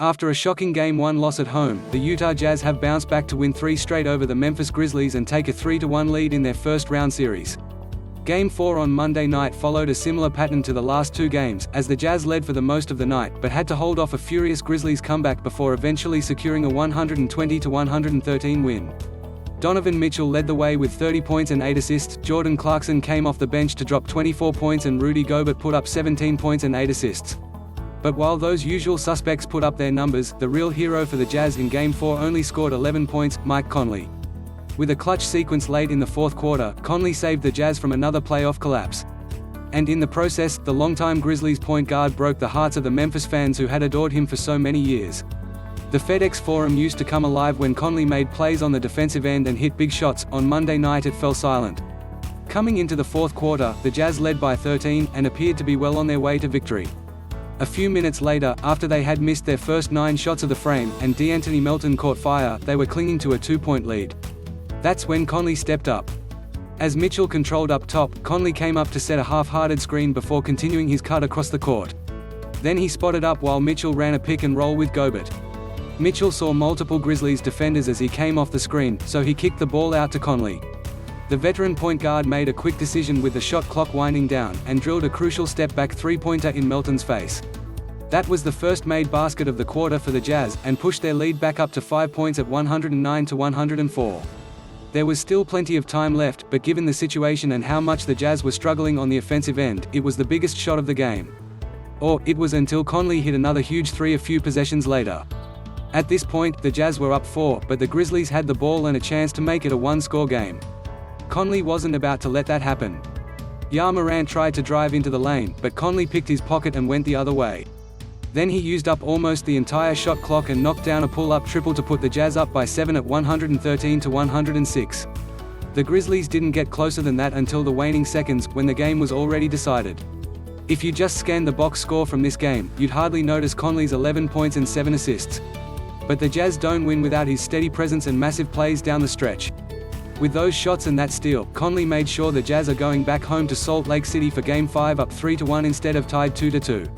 After a shocking Game 1 loss at home, the Utah Jazz have bounced back to win 3 straight over the Memphis Grizzlies and take a 3-1 lead in their first-round series. Game 4 on Monday night followed a similar pattern to the last 2 games, as the Jazz led for the most of the night but had to hold off a furious Grizzlies comeback before eventually securing a 120-113 win. Donovan Mitchell led the way with 30 points and 8 assists, Jordan Clarkson came off the bench to drop 24 points and Rudy Gobert put up 17 points and 8 assists. But while those usual suspects put up their numbers, the real hero for the Jazz in Game 4 only scored 11 points, Mike Conley. With a clutch sequence late in the fourth quarter, Conley saved the Jazz from another playoff collapse. And in the process, the longtime Grizzlies point guard broke the hearts of the Memphis fans who had adored him for so many years. The FedEx Forum used to come alive when Conley made plays on the defensive end and hit big shots. On Monday night it fell silent. Coming into the fourth quarter, the Jazz led by 13, and appeared to be well on their way to victory. A few minutes later, after they had missed their first 9 shots of the frame, and De'Anthony Melton caught fire, they were clinging to a 2-point lead. That's when Conley stepped up. As Mitchell controlled up top, Conley came up to set a half-hearted screen before continuing his cut across the court. Then he spotted up while Mitchell ran a pick and roll with Gobert. Mitchell saw multiple Grizzlies defenders as he came off the screen, so he kicked the ball out to Conley. The veteran point guard made a quick decision with the shot clock winding down, and drilled a crucial step-back three-pointer in Melton's face. That was the first made basket of the quarter for the Jazz, and pushed their lead back up to 5 points at 109-104. There was still plenty of time left, but given the situation and how much the Jazz were struggling on the offensive end, it was the biggest shot of the game. Or, it was until Conley hit another huge three a few possessions later. At this point, the Jazz were up 4, but the Grizzlies had the ball and a chance to make it a one-score game. Conley wasn't about to let that happen. Morant tried to drive into the lane, but Conley picked his pocket and went the other way. Then he used up almost the entire shot clock and knocked down a pull-up triple to put the Jazz up by 7 at 113-106. The Grizzlies didn't get closer than that until the waning seconds, when the game was already decided. If you just scanned the box score from this game, you'd hardly notice Conley's 11 points and 7 assists. But the Jazz don't win without his steady presence and massive plays down the stretch. With those shots and that steal, Conley made sure the Jazz are going back home to Salt Lake City for Game 5 up 3-1 instead of tied 2-2.